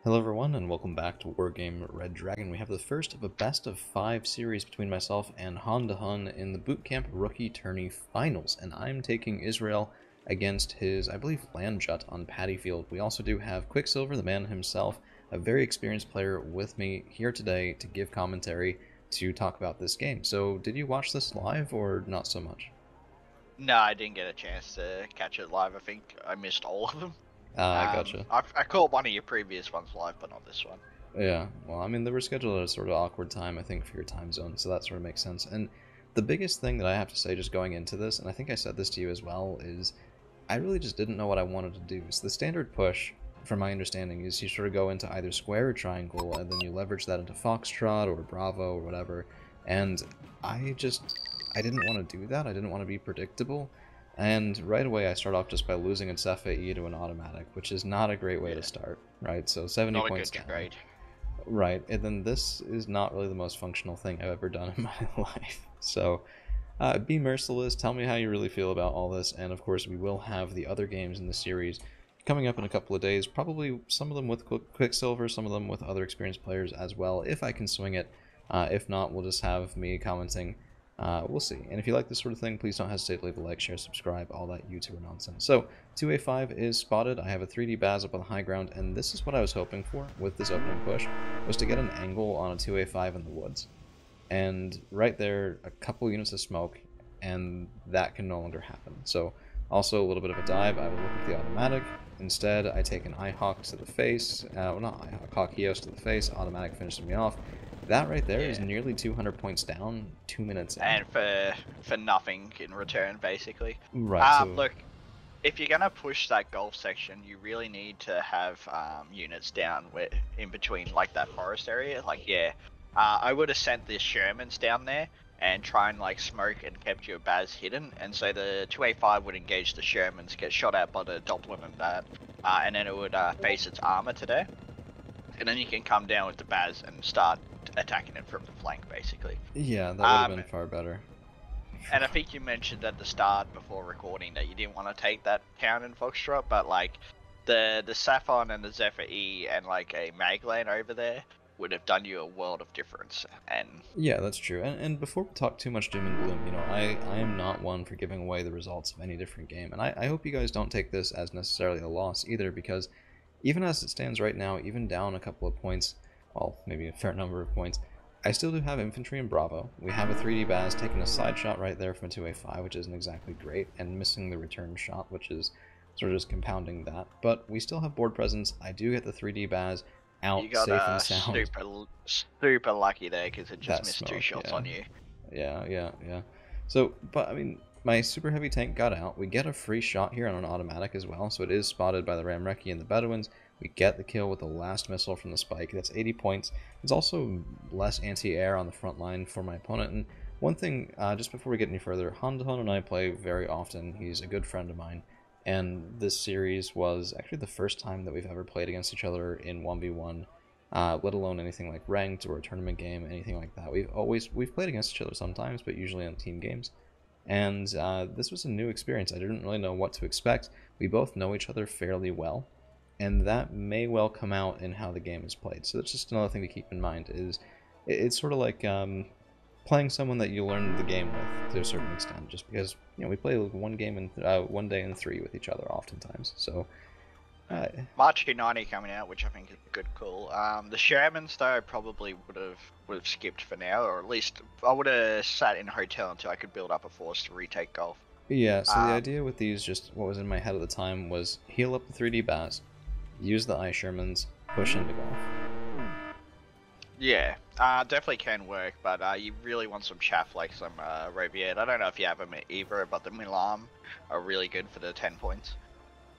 Hello everyone, and welcome back to Wargame Red Dragon. We have the first of a best of 5 series between myself and Han Hun in the Bootcamp Rookie Tourney Finals, and I'm taking Israel against his, I believe, Landjut on Paddy Field. We also do have Quicksilver, the man himself, a very experienced player with me here today to give commentary to talk about this game. So, did you watch this live or not so much? No, I didn't get a chance to catch it live. I think I missed all of them. Gotcha. I caught one of your previous ones live, but not this one. Yeah, well, I mean, they were scheduled at a sort of awkward time, I think, for your time zone, so that sort of makes sense. And the biggest thing that I have to say just going into this, and I think I said this to you as well, is I really just didn't know what I wanted to do. So the standard push, from my understanding, is you sort of go into either square or triangle, and then you leverage that into foxtrot or bravo or whatever. And I didn't want to do that. I didn't want to be predictable. And right away I start off just by losing a Cepha E to an automatic, which is not a great way to start, right? So 70 Not a points good down. trade. Right, and then this is not really the most functional thing I've ever done in my life. So, be merciless, tell me how you really feel about all this, and of course we will have the other games in the series coming up in a couple of days, probably some of them with Quicksilver, some of them with other experienced players as well, if I can swing it. If not, we'll just have me commenting. We'll see. And if you like this sort of thing, please don't hesitate to leave a like, share, subscribe, all that YouTuber nonsense. So, 2A5 is spotted. I have a 3D Baz up on the high ground, and this is what I was hoping for with this opening push, was to get an angle on a 2A5 in the woods. And right there, a couple units of smoke, and that can no longer happen. So, also a little bit of a dive. I would look at the automatic. Instead, I take an Ihawk to the face. Well, not Ihawk, Hawk-Eos to the face. Automatic finishes me off. That right there is nearly 200 points down, 2 minutes in. And for nothing in return, basically. Right. So look, if you're gonna push that golf section, you really need to have units down in between, like that forest area. Like, I would have sent the Shermans down there and try and like smoke and kept your Baz hidden, and so the 2A5 would engage the Shermans, get shot at by the Doblin and that, and then it would face its armor today, and then you can come down with the Baz and start attacking it from the flank, basically. yeah, that would have been far better. And I think you mentioned at the start before recording that you didn't want to take that town in Foxtrot, but like the Saffron and the Zephyr E and like a Maglan over there would have done you a world of difference. And yeah, that's true. And before we talk too much doom and gloom, you know, I am not one for giving away the results of any different game, and I hope you guys don't take this as necessarily a loss either, because even as it stands right now, even down a couple of points, well, maybe a fair number of points, I still do have infantry and Bravo. We have a 3D Baz taking a side shot right there from a 2A5, which isn't exactly great, and missing the return shot, which is sort of just compounding that. But we still have board presence. I do get the 3D Baz out you got safe and sound. super lucky there because it just That missed smoke, 2 shots on you. Yeah. So, but I mean, my super heavy tank got out. We get a free shot here on an automatic as well, so it is spotted by the Ramreki and the Bedouins. We get the kill with the last missile from the spike. That's 80 points. There's also less anti-air on the front line for my opponent. And one thing, just before we get any further, Han and I play very often. He's a good friend of mine. And this series was actually the first time that we've ever played against each other in 1v1, let alone anything like ranked or a tournament game, anything like that. We've played against each other sometimes, but usually on team games. And this was a new experience. I didn't really know what to expect. We both know each other fairly well, and that may well come out in how the game is played. So that's just another thing to keep in mind. It's sort of like playing someone that you learn the game with to a certain extent, just because, you know, we play like one game in one day in 3 with each other oftentimes. So March 90 coming out, which I think is a good call. The Shermans though probably would have skipped for now, or at least I would have sat in a hotel until I could build up a force to retake golf. yeah, so the idea with these, just what was in my head at the time, was heal up the 3D Baz, use the Eye Shermans, push into golf. Yeah, definitely can work, but you really want some chaff like some Robiette. I don't know if you have them either, but the Milam are really good for the 10 points.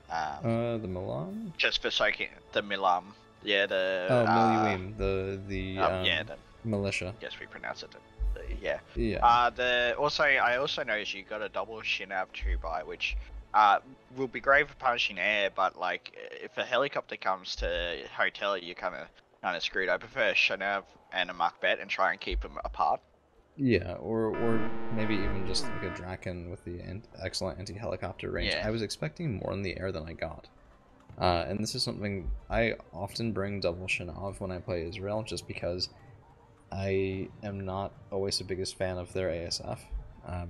The Milan? Just for soaking the Milam. Yeah, the Miluim, the militia. Guess we pronounce it. Yeah. Yeah. I also noticed you got a double Shinav 2x, which will be great for punishing air, but like if a helicopter comes to hotel, you kind of screwed. I prefer a Shinav and a Macbeth and try and keep them apart. Yeah, or maybe even just like a Draken with the excellent anti-helicopter range. Yeah. I was expecting more in the air than I got. And this is something I often bring double Shinov when I play Israel, just because I am not always the biggest fan of their ASF.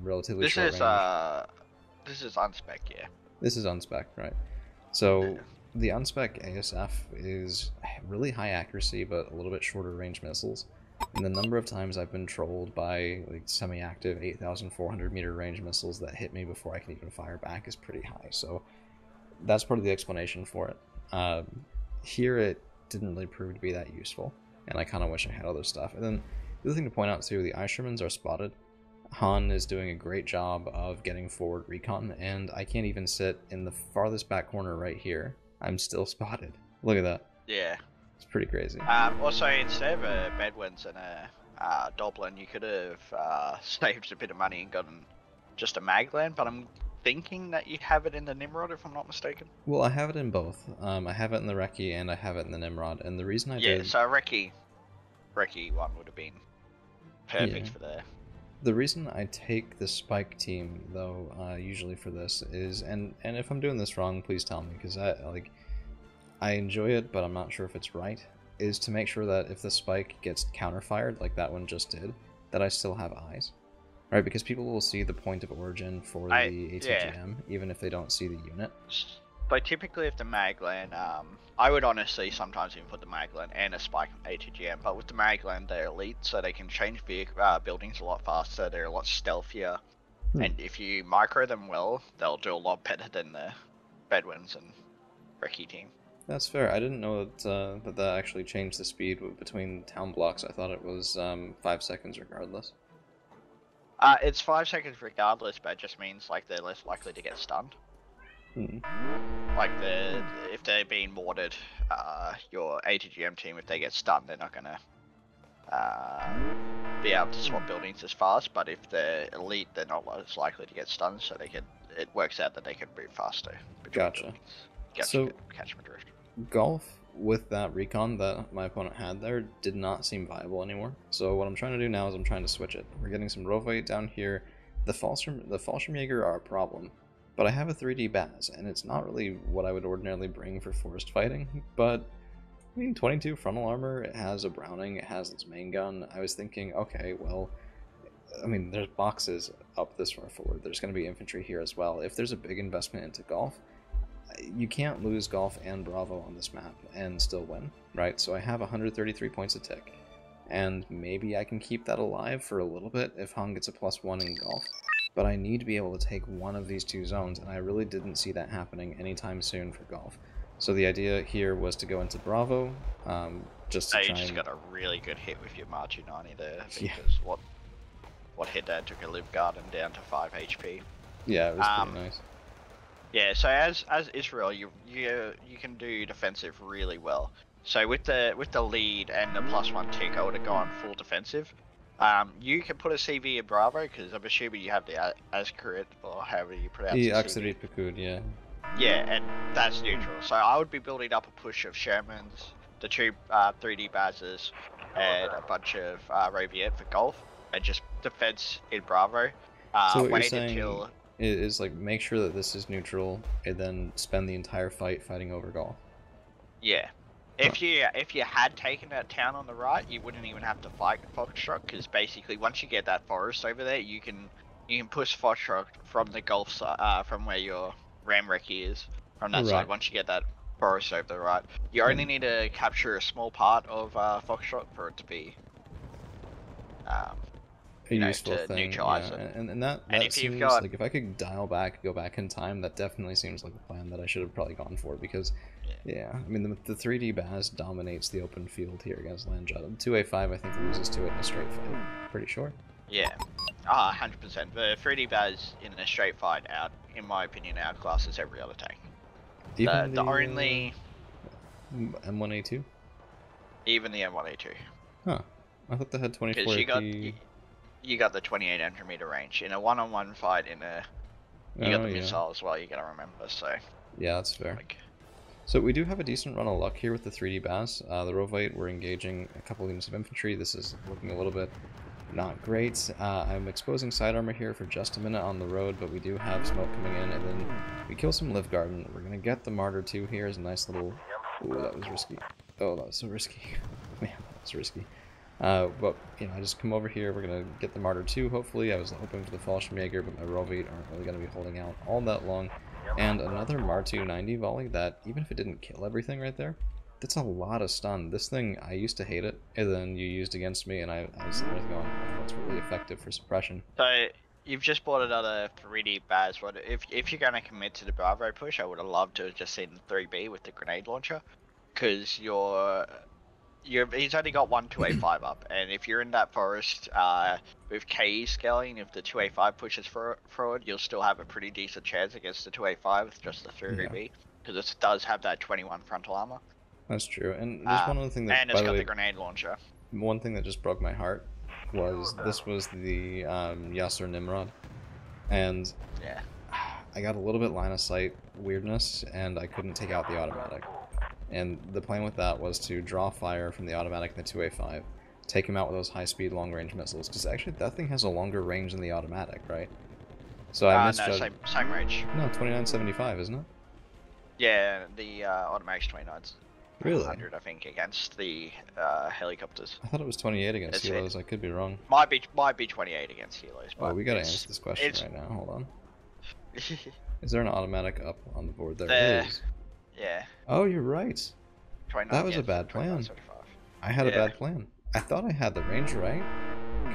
Relatively This short is range. this is unspec, yeah. This is unspec, right? So Yeah. the unspec ASF is really high accuracy, but a little bit shorter range missiles. And the number of times I've been trolled by like semi-active 8,400 meter range missiles that hit me before I can even fire back is pretty high. So that's part of the explanation for it. Here it didn't really prove to be that useful, and I kind of wish I had other stuff. And then the other thing to point out too, the Eishermans are spotted. Han is doing a great job of getting forward recon, and I can't even sit in the farthest back corner right here. I'm still spotted. Look at that. Yeah. It's pretty crazy. Also, instead of a Bedouins and a Doblin, you could have saved a bit of money and gotten just a Magland, but I'm thinking that you have it in the Nimrod, if I'm not mistaken. Well, I have it in both. I have it in the Recce and I have it in the Nimrod, and the reason I Yeah, did... so a Recce one would have been perfect Yeah. for there. The reason I take the Spike team, though, usually for this is, and if I'm doing this wrong, please tell me, because I enjoy it, but I'm not sure if it's right, is to make sure that if the Spike gets counterfired, like that one just did, that I still have eyes. Right, because people will see the point of origin for the ATGM, even if they don't see the unit. But typically with the Magland, I would honestly sometimes even put the Magland and a Spike ATGM, but with the Magland they're elite, so they can change buildings a lot faster, they're a lot stealthier, and if you micro them well, they'll do a lot better than the Bedouins and Recce team. That's fair. I didn't know that that actually changed the speed between town blocks. I thought it was 5 seconds regardless. It's 5 seconds regardless, but it just means like they're less likely to get stunned. Like if they're being mortared, your ATGM team, if they get stunned, they're not gonna be able to swap buildings as fast. But if they're elite, they're not as likely to get stunned, so it works out that they can move faster. Gotcha. Catch my drift. Golf with that recon that my opponent had there did not seem viable anymore. So what I'm trying to do now is I'm trying to switch it. We're getting some Rovite down here. The Fallschirmjäger are a problem, but I have a 3D Baz, and it's not really what I would ordinarily bring for forest fighting, but I mean 22 frontal armor, it has a Browning, it has its main gun. I was thinking, okay, well, I mean, there's boxes up this far forward. There's going to be infantry here as well. If there's a big investment into golf, you can't lose Golf and Bravo on this map and still win, right? So I have 133 points a tick, and maybe I can keep that alive for a little bit if Han gets a +1 in Golf, but I need to be able to take one of these two zones, and I really didn't see that happening anytime soon for Golf. So the idea here was to go into Bravo, just to try You just got a really good hit with your March 90 there, because what hit that took a Live Garden down to 5 HP. Yeah, it was pretty nice. Yeah, so as Israel, you can do defensive really well. So with the lead and the +1 tick, I would have gone full defensive. You can put a CV in Bravo because I'm assuming you have the Azkarit or however you pronounce it. The Azkarit Pakud, yeah. Yeah, and that's neutral. So I would be building up a push of Shermans, the two 3D Bazes, and a bunch of Roviet for Golf, and just defense in Bravo. So what wait you're saying until is like make sure that this is neutral and then spend the entire fight fighting over Golf. Yeah. If you had taken that town on the right, you wouldn't even have to fight Foxtrot, because basically once you get that forest over there, you can push Foxtrot from the Gulf side, from where your Ram Recce is, from that side. Once you get that forest over the right, you only need to capture a small part of Foxtrot for it to be a useful to thing, neutralize yeah. it. And that seems like if I could go back in time, that definitely seems like a plan that I should have probably gone for, because yeah, I mean the 3D Baz dominates the open field here against Landjut. 2A5 I think loses to it in a straight fight, pretty sure. Yeah, 100%. The 3D Baz in a straight fight in my opinion, outclasses every other tank. Even the only M1A2? Even the M1A2. Huh. I thought they had 24 because you got the 28 entry meter range in a one-on-one fight. You got the missile as well. You gotta remember. So yeah, that's fair. So we do have a decent run of luck here with the 3D Baz. The Rovite, we're engaging a couple units of infantry. This is looking a little bit not great. I'm exposing side armor here for just a minute on the road, but we do have smoke coming in, and then we kill some Live Garden. We're going to get the Martyr 2 here as a nice little... Ooh, that was risky. Oh, that was so risky. Man, that was risky. But, you know, I just come over here, we're going to get the Martyr 2, hopefully. I was hoping for the Fallschirmjäger, but my Rovate aren't really going to be holding out all that long. And another Mar-2 90 volley that, even if it didn't kill everything right there, that's a lot of stun. This thing, I used to hate it, and then you used against me, and I was sitting there going, oh, that's really effective for suppression. So, you've just bought another 3D Baz. If you're going to commit to the Bravo push, I would have loved to have just seen the 3B with the grenade launcher, because he's only got one 2A5 up, and if you're in that forest with KE scaling, if the 2A5 pushes forward, you'll still have a pretty decent chance against the 2A5 with just the 3B, because it does have that 21 frontal armor. That's true, and just one other thing that, and it's got the grenade launcher. One thing that just broke my heart was this was the Yasser Nimrod, and yeah, I got a little bit line of sight weirdness, and I couldn't take out the automatic. And the plan with that was to draw fire from the automatic and the 2A5, take him out with those high-speed, long-range missiles, because actually that thing has a longer range than the automatic, right? So I misjudged... No, same range. No, 2975, isn't it? Yeah, the automatic's 29's. Really? 100, I think, against the helicopters. I thought it was 28 against helos. I could be wrong. Might be 28 against helos. Oh, we gotta answer this question right now. Hold on. Is there an automatic up on the board? There is. Yeah. Oh, you're right. That was a bad plan. I had a bad plan. I thought I had the range right.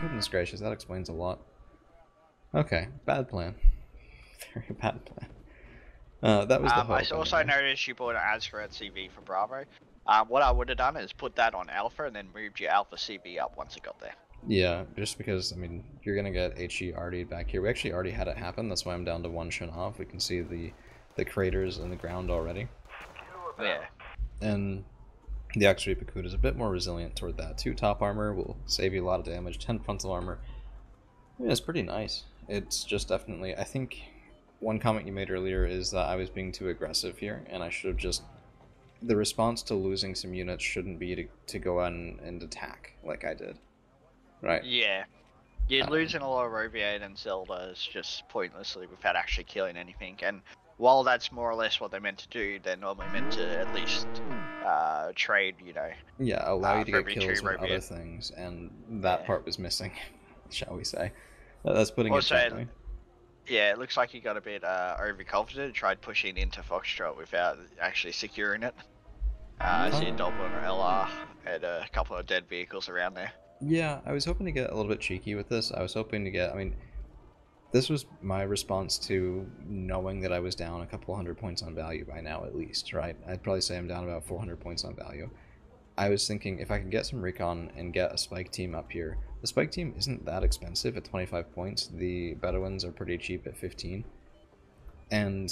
Goodness gracious, that explains a lot. Okay, bad plan. Very bad plan. That was the hope. I also noticed you bought an Azra CV for Bravo. What I would have done is put that on Alpha and then moved your Alpha CV up once it got there. Yeah, just because, I mean, you're going to get HE RD'd back here. We actually already had it happen. That's why I'm down to one Shinov. We can see the craters in the ground already. Yeah. And the X-Ray Pakud is a bit more resilient toward that. 2 top armor will save you a lot of damage. 10 frontal armor. Yeah, it's pretty nice. It's just definitely, I think... One comment you made earlier is that I was being too aggressive here, and I should have just... The response to losing some units shouldn't be to go on and attack, like I did. Right? Yeah. You're losing a lot of Roviate and Zeldas just pointlessly without actually killing anything, and while that's more or less what they're meant to do, they're normally meant to at least trade, you know... Yeah, allow you to get kills with other things, and that part was missing, shall we say. That's putting it gently. Yeah, it looks like he got a bit overconfident and tried pushing into Foxtrot without actually securing it. I see a Doblin or LR and a couple of dead vehicles around there. Yeah, I was hoping to get a little bit cheeky with this. I was hoping to get, I mean, this was my response to knowing that I was down a couple hundred points on value by now at least, right? I'd probably say I'm down about 400 points on value. I was thinking if I could get some recon and get a spike team up here. The spike team isn't that expensive at 25 points. The Bedouins are pretty cheap at 15. And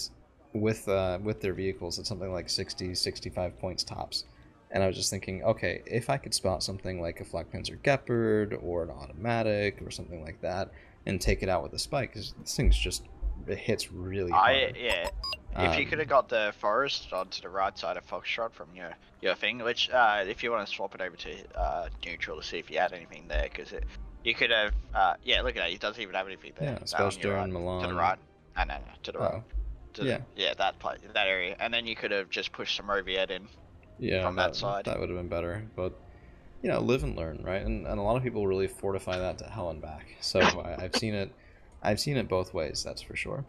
with their vehicles, it's something like 60, 65 points tops. And I was just thinking, okay, if I could spot something like a Flakpanzer Gepard or an automatic or something like that and take it out with a spike, because this thing's just, it hits really hard. Yeah. If you could have got the forest onto the right side of Foxtrot from your thing, which if you want to swap it over to neutral to see if you had anything there, because you could have, yeah, look at that, it doesn't even have anything there. Yeah, especially right, Milan. To the right. No, to the right. Yeah, that area, and then you could have just pushed some Roviet in. Yeah, from that side. That would have been better, but you know, live and learn, right? And a lot of people really fortify that to hell and back. So I've seen it both ways, that's for sure.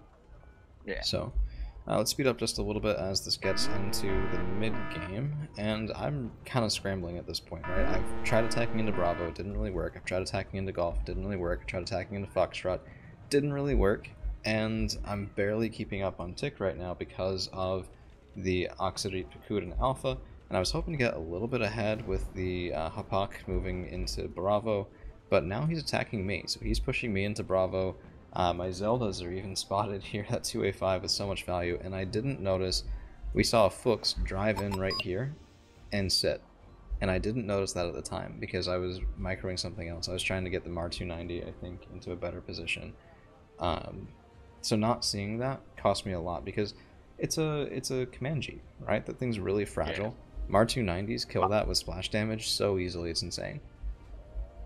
Yeah. So let's speed up just a little bit as this gets into the mid game, and I'm kind of scrambling at this point, right? I've tried attacking into Bravo, it didn't really work. I've tried attacking into Golf, it didn't really work. I tried attacking into Foxtrot, didn't really work, and I'm barely keeping up on Tick right now because of the Oxidate Pakud and Alpha. And I was hoping to get a little bit ahead with the Hapak moving into Bravo, but now he's attacking me, so he's pushing me into Bravo. My Zeldas are even spotted here at 2A5 with so much value, and I didn't notice, we saw a Fuchs drive in right here and sit. And I didn't notice that at the time, because I was microing something else. I was trying to get the Mar-290, I think, into a better position. So not seeing that cost me a lot, because it's a command Jeep, right? That thing's really fragile. Yeah. Mar-290s kill that with splash damage so easily, it's insane.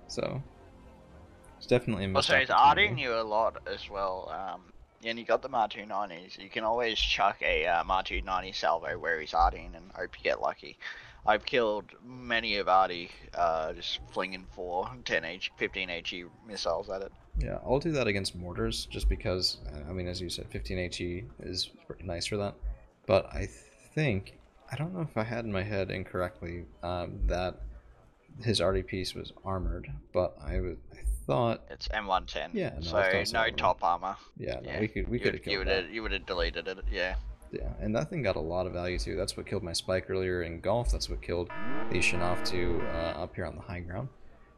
So, It's definitely a missed Also, he's opportunity. arting you a lot as well. And you got the Mar290s. You can always chuck a Mar290 salvo where he's arting and hope you get lucky. I've killed many of Artie just flinging 10 H, 15 HE missiles at it. Yeah, I'll do that against mortars just because, I mean, as you said, 15 HE is pretty nice for that. But I think, I don't know if I had in my head incorrectly that his arty piece was armored, but I thought, It's M110, yeah, no, I so thought so no armored. top armor. Yeah, no, Yeah, we could have killed that. you would have deleted it. Yeah. Yeah, and that thing got a lot of value too. That's what killed my spike earlier in golf. That's what killed the Shinov 2 up here on the high ground.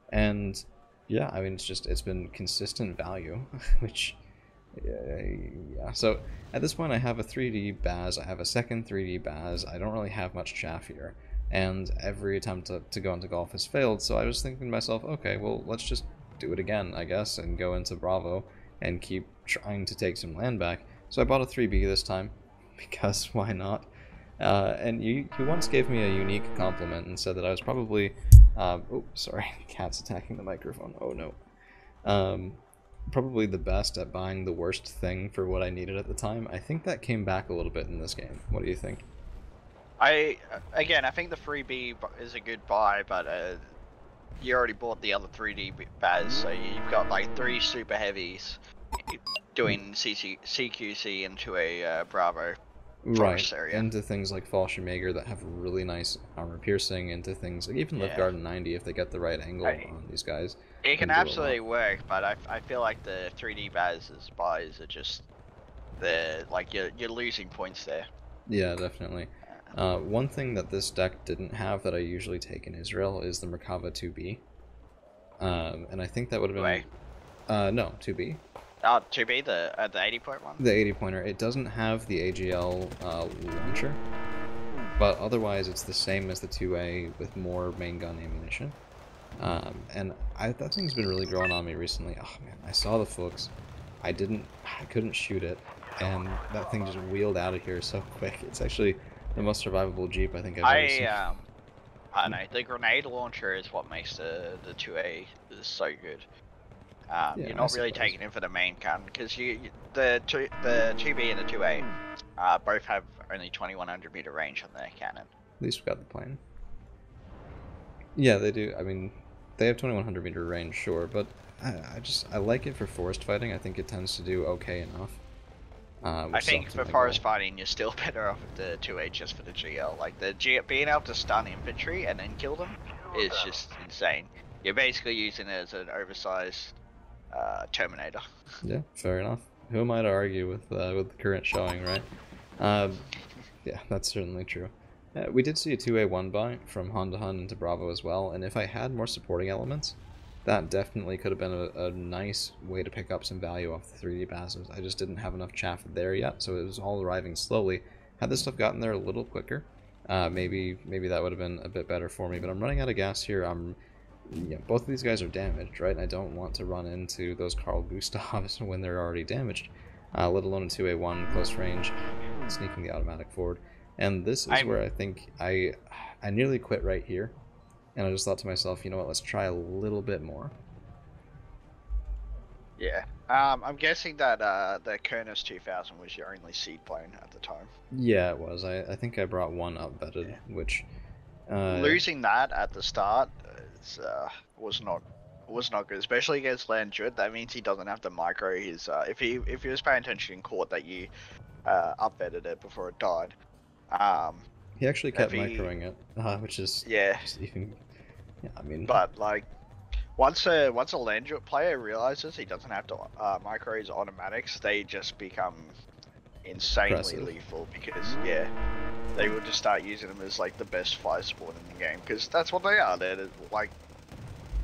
And yeah, I mean, it's been consistent value, which yeah. So at this point, I have a 3D Baz. I have a second 3D Baz. I don't really have much chaff here, and every attempt to go into golf has failed. So I was thinking to myself, okay, well, let's just do it again, I guess, and go into Bravo and keep trying to take some land back. So I bought a 3B this time, because why not? And you once gave me a unique compliment and said that I was probably, oh, sorry, cat's attacking the microphone. Oh no. Probably the best at buying the worst thing for what I needed at the time. I think that came back a little bit in this game. What do you think? I think the 3B is a good buy, but you already bought the other 3D Baz, so you've got like 3 super heavies doing CQC into a Bravo forest area. Into things like Fallschirmjäger that have really nice armor piercing, into things like even Liftgarden 90 if they get the right angle on these guys. It can absolutely work, but I feel like the 3D Baz's buys are just you're losing points there. Yeah, definitely. One thing that this deck didn't have that I usually take in Israel is the Merkava 2B. And I think that would have been... no, 2B. Oh, 2B, the 80-point one? The 80-pointer. It doesn't have the AGL launcher, but otherwise it's the same as the 2A with more main gun ammunition. And that thing's been really growing on me recently. Oh man, I saw the Fuchs. I couldn't shoot it, and that thing just wheeled out of here so quick. It's actually the most survivable Jeep I think I've ever seen. I don't know, the grenade launcher is what makes the 2A is so good. You're not really taking it for the main gun, because the 2B and the 2A both have only 2100 meter range on their cannon. At least we got the plane. Yeah, they do. I mean, they have 2100 meter range, sure, but I like it for forest fighting. I think it tends to do okay enough. I think for forest fighting, you're still better off with the 2A just for the GL. Like being able to stun infantry and then kill them is just insane. You're basically using it as an oversized Terminator. Yeah, fair enough. Who am I to argue with the current showing, right? Yeah, that's certainly true. We did see a 2A1 buy from Honda Hun into Bravo as well, and if I had more supporting elements, that definitely could have been a nice way to pick up some value off the 3D passes. I just didn't have enough chaff there yet, so it was all arriving slowly. Had this stuff gotten there a little quicker, maybe that would have been a bit better for me, but I'm running out of gas here. Yeah, both of these guys are damaged, right? And I don't want to run into those Carl Gustavs when they're already damaged, let alone a 2A1 close range, sneaking the automatic forward. And this is where I think I nearly quit right here, and I just thought to myself, you know what, let's try a little bit more. Yeah, I'm guessing that the Kernus 2000 was your only seed plane at the time. Yeah, it was. I think I brought one up vetted, which... losing that at the start was not good, especially against Landjut. That means he doesn't have to micro his. If he was paying attention in court, that you up-vetted it before it died. He actually kept microing it, which is just even. Yeah, I mean. But like, once a Landjut player realizes he doesn't have to micro his automatics, they just become insanely lethal, because they will just start using them as like the best fire support in the game, because that's what they are. They're like,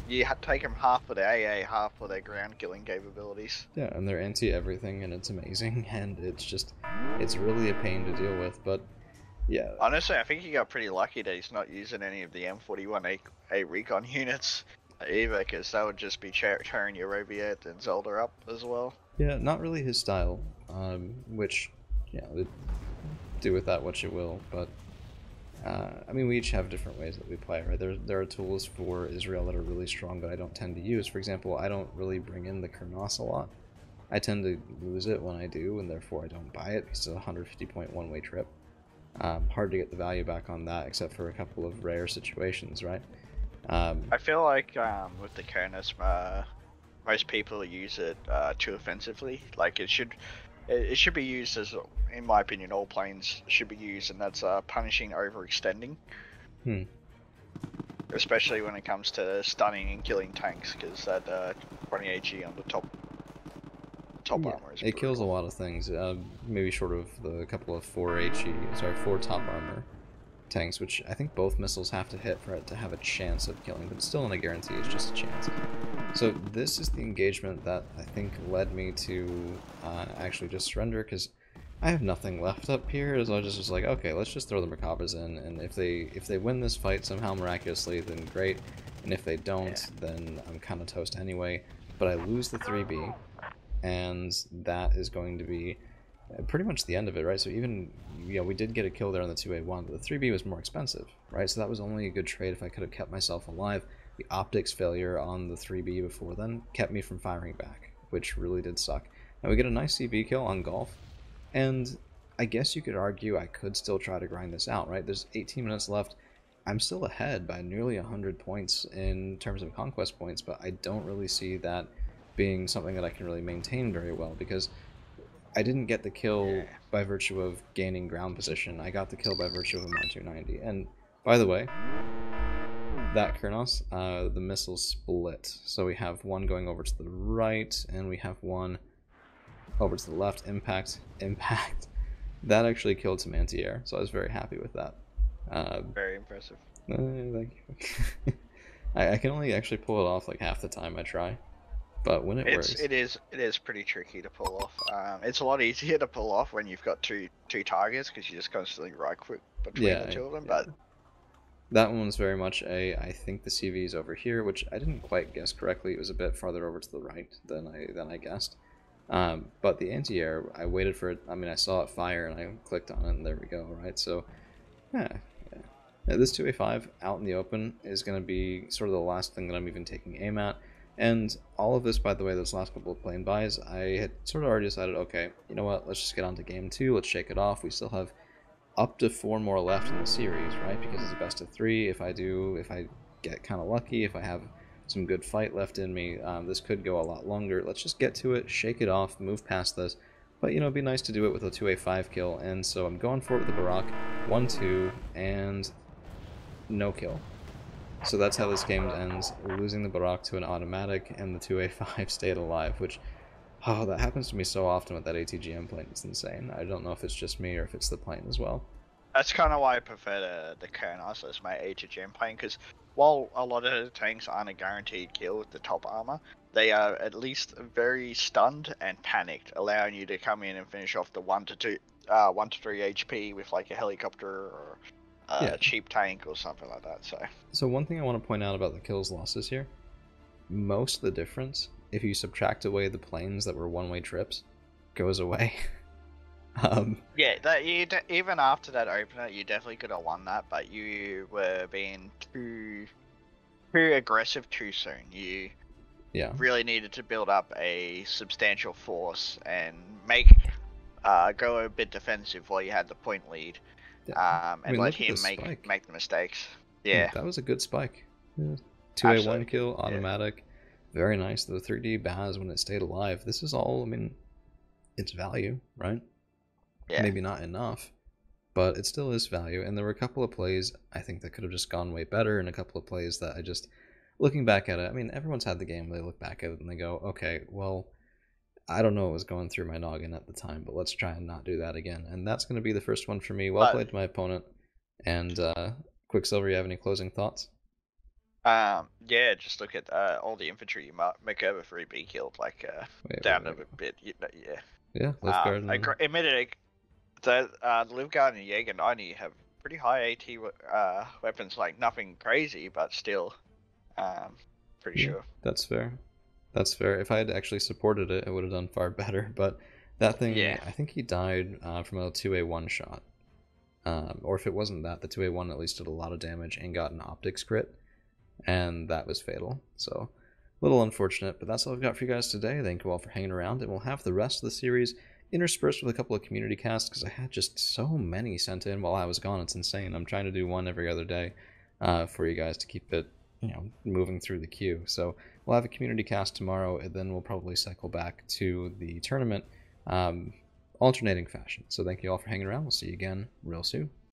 you take them half for their AA, half for their ground killing capabilities. Yeah, and they're anti everything, and it's amazing, and it's really a pain to deal with. But yeah, honestly, I think he got pretty lucky that he's not using any of the M41A recon units either, because that would just be tearing your Robiette and Zelda up as well. Yeah, not really his style, which, do with that what you will, but I mean, we each have different ways that we play, right? There are tools for Israel that are really strong that I don't tend to use. For example, I don't really bring in the Kernos a lot. I tend to lose it when I do, and therefore I don't buy it because it's a 150 point one-way trip. Hard to get the value back on that, except for a couple of rare situations, right? I feel like with the Kernis, most people use it too offensively. Like it should be used as, in my opinion, all planes should be used, and that's punishing overextending. Especially when it comes to stunning and killing tanks, because that 20 AG on the top armor is it brutal. kills a lot of things. Maybe short of the couple of 4 top armor tanks, which I think both missiles have to hit for it to have a chance of killing, but it's still not a guarantee, it's just a chance. So this is the engagement that I think led me to actually just surrender, because I have nothing left up here, so I was just like, okay, let's just throw the Merkabas in, and if they win this fight somehow miraculously, then great, and if they don't, then I'm kind of toast anyway. But I lose the 3B, and that is going to be pretty much the end of it, right? So even, we did get a kill there on the 2A1, but the 3B was more expensive, right? So that was only a good trade if I could have kept myself alive. The optics failure on the 3B before then kept me from firing back, which really did suck. Now we get a nice CV kill on Golf, and I guess you could argue I could still try to grind this out, right? There's 18 minutes left. I'm still ahead by nearly 100 points in terms of conquest points, but I don't really see that being something that I can really maintain very well, because I didn't get the kill by virtue of gaining ground position. I got the kill by virtue of a Mod 290. And by the way, that Kernos, the missiles split. So we have one going over to the right, and we have one over to the left. Impact. That actually killed some anti-air, so I was very happy with that. Very impressive. Thank you. I can only actually pull it off like half the time I try. But when it works, it is pretty tricky to pull off. It's a lot easier to pull off when you've got two targets, because you just constantly right click between the two of them. But that one was very much I think the CV is over here, which I didn't quite guess correctly. It was a bit farther over to the right than I guessed. But the anti-air, I waited for it. I mean, I saw it fire and I clicked on it, and there we go. Right, so yeah. Now, this 2A5 out in the open is going to be sort of the last thing that I'm even taking aim at. And all of this, by the way, those last couple of plane buys, I had sort of already decided, okay, you know what, let's just get on to game 2, let's shake it off. We still have up to 4 more left in the series, right? Because it's a best of 3. If I get kind of lucky, if I have some good fight left in me, this could go a lot longer. Let's just get to it, shake it off, move past this. But, it'd be nice to do it with a 2A5 kill, and so I'm going for it with the Barak, 1-2, and no kill. So that's how this game ends, losing the Barak to an automatic, and the 2A5 stayed alive, which, that happens to me so often with that ATGM plane, it's insane. I don't know if it's just me or if it's the plane as well. That's kind of why I prefer the Kernos as my ATGM plane, because while a lot of the tanks aren't a guaranteed kill with the top armor, they are at least very stunned and panicked, allowing you to come in and finish off the 1 to 3 HP with like a helicopter or a cheap tank or something like that. So one thing I want to point out about the kills losses here, most of the difference, if you subtract away the planes that were one-way trips, goes away. Yeah, even after that opener, you definitely could have won that, but you were being too aggressive too soon. You really needed to build up a substantial force and go a bit defensive while you had the point lead. And let him make the mistakes. Yeah. That was a good spike. 2A1 kill, automatic. Very nice. The 3D Baz when it stayed alive. This is all, it's value, right? Yeah. Maybe not enough, but it still is value. And there were a couple of plays I think that could have just gone way better, and a couple of plays that I just, looking back at it, everyone's had the game, they look back at it and they go, okay, well, I don't know what was going through my noggin at the time, but let's try and not do that again. And that's going to be the first one for me. Well played to my opponent. And Quicksilver, you have any closing thoughts? Yeah, just look at all the infantry you might make over 3B killed, down a bit. Yeah, Liftguard. Admitted, the Liftguard and Jaeger 90 have pretty high AT weapons, like nothing crazy, but still, pretty sure. That's fair. That's fair. If I had actually supported it, it would have done far better. But that thing, I think he died from a 2A1 shot. Or if it wasn't that, the 2A1 at least did a lot of damage and got an optics crit, and that was fatal. So a little unfortunate, but that's all I've got for you guys today. Thank you all for hanging around, and we'll have the rest of the series interspersed with a couple of community casts, because I had just so many sent in while I was gone. It's insane. I'm trying to do one every other day for you guys to keep it, moving through the queue. So we'll have a community cast tomorrow, and then we'll probably cycle back to the tournament alternating fashion. So thank you all for hanging around. We'll see you again real soon.